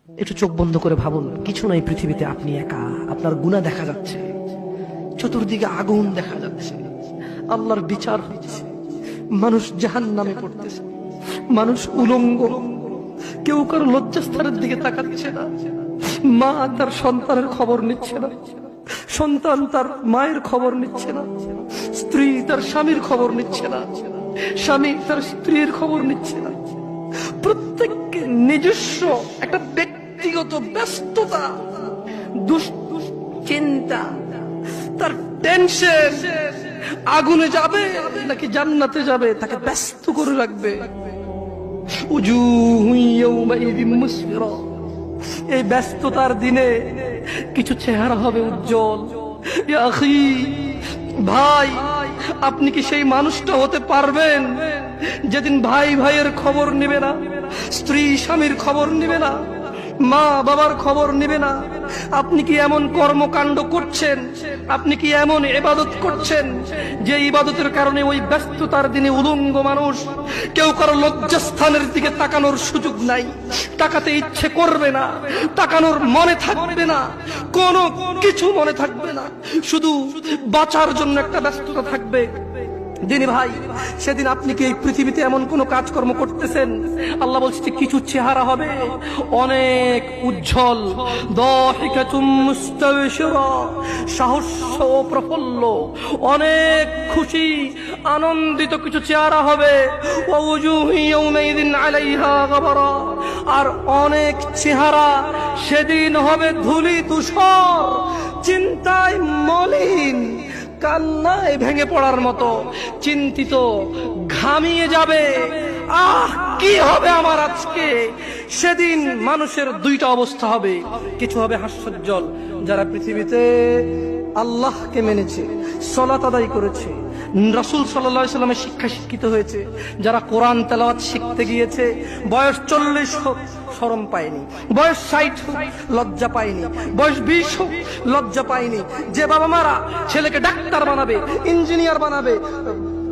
একটু চোখ বন্ধ করে ভাবুন, কিছু নাই পৃথিবীতে, আপনি একা, আপনার গুনাহ দেখা যাচ্ছে, চতুর্দিকে আগুন দেখা যাচ্ছে, আল্লাহর বিচার হচ্ছে, মানুষ জাহান্নামে পড়তেছে, মানুষ উলঙ্গ, কেউ কারো লজ্জাস্থানের দিকে তাকাচ্ছে না, মা তার সন্তানের খবর নিচ্ছে না, সন্তান তার মায়ের খবর নিচ্ছে না, স্ত্রী তার স্বামীর খবর নিচ্ছে না, স্বামী তার স্ত্রীর খবর নিচ্ছে না। প্রত্যেককে নিজস্ব একটা ব্যক্তিগত ব্যস্ততা, দুশ্চিন্তা, তার টেনশন, আগুনে যাবে নাকি জান্নাতে যাবে তাকে ব্যস্ত করে রাখবে। এই ব্যস্ততার দিনে কিছু চেহারা হবে উজ্জ্বল। ভাই, আপনি কি সেই মানুষটা হতে পারবেন যেদিন ভাই ভাইয়ের খবর নেবে না, স্ত্রী স্বামীর খবর নেবে না, মা বাবার খবর নেবে না? আপনি কি এমন কর্মকাণ্ড করছেন, আপনি কি এমন ইবাদত করছেন যে ইবাদতের কারণে ওই ব্যস্ততার দিনে উলঙ্গ মানুষ, কেউ কারো লজ্জাস্থানের দিকে তাকানোর সুযোগ নাই, তাকাতে ইচ্ছে করবে না, তাকানোর মনে থাকবে না, কোনো কিছু মনে থাকবে না, শুধু বাঁচার জন্য একটা ব্যস্ততা থাকবে। দিনী ভাই, সেদিন আপনি কি এই পৃথিবীতে এমন কোন কাজকর্ম করতেছেন? আল্লাহ বলছে কিছু চেহারা হবে অনেক উজ্জ্বল, দাহিকাতুম মুস্তাবশিরা, সাহস ও প্রফুল্ল, অনেক খুশি আনন্দিত কিছু চেহারা হবে। ওয়া উজুহু ইয়াউমাইযিন আলাইহা গাবারা, আর অনেক চেহারা সেদিন হবে ধূলি ধূসর, চিন্তায় মলিন, কান্নায় ভেঙে পড়ার মতো, চিন্তিত, ঘামিয়ে যাবে। আহ, কি হবে আমার আজকে? সেদিন মানুষের দুইটা অবস্থা হবে, কিছু হবে হাস্যোজ্জ্বল, যারা পৃথিবীতে আল্লাহকে মেনেছে, সালাত আদায় করেছে, রাসূল সাল্লাল্লাহু আলাইহি ওয়াসাল্লামের শিক্ষা শিক্ষিত হয়েছে, যারা কোরআন তেলাওয়াত শিখতে গিয়েছে, বয়স 40 হোক শরম পায়নি, বয়স 60 হোক লজ্জা পায়নি, বয়স 20 হোক লজ্জা পায়নি। যে বাবা মারা ছেলেকে ডাক্তার বানাবে, ইঞ্জিনিয়ার বানাবে,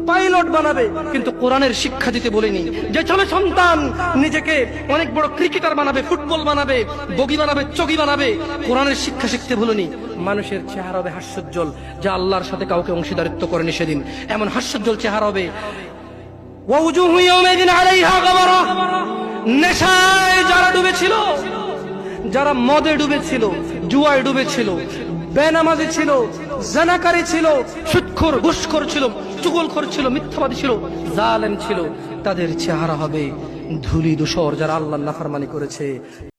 পাইলট বানাবে, কিন্তু কোরআনের শিক্ষা দিতে বলেনি। যে ছেলে সন্তান নিজেকে অনেক বড় ক্রিকেটার বানাবে, ফুটবল বানাবে, বগি বানাবে, চগি বানাবে, কোরআনের শিক্ষা শিখতে বলেনি। মানুষের চেহারা হবে হাস্যোজ্জ্বল, যা আল্লাহর সাথে কাউকে অংশীদারিত্ব করেনি সেদিন, এমন হাস্যোজ্জ্বল চেহারা হবে। ওয়াউজুহু ইয়াউমাইযিন আলাইহা গাবারা, নেশায় যারা ডুবেছিল, যারা মদে ডুবেছিল, জুয়ায় ডুবেছিল, বেনামাজি ছিল, জানাকারী ছিল, সুদখোর, ঘুষখোর ছিল, চুগলখোর ছিল, মিথ্যাবাদী ছিল, জালেম ছিল, তাদের চেহারা হবে ধূলি ধূসর, যারা আল্লাহর নাফরমানি করেছে।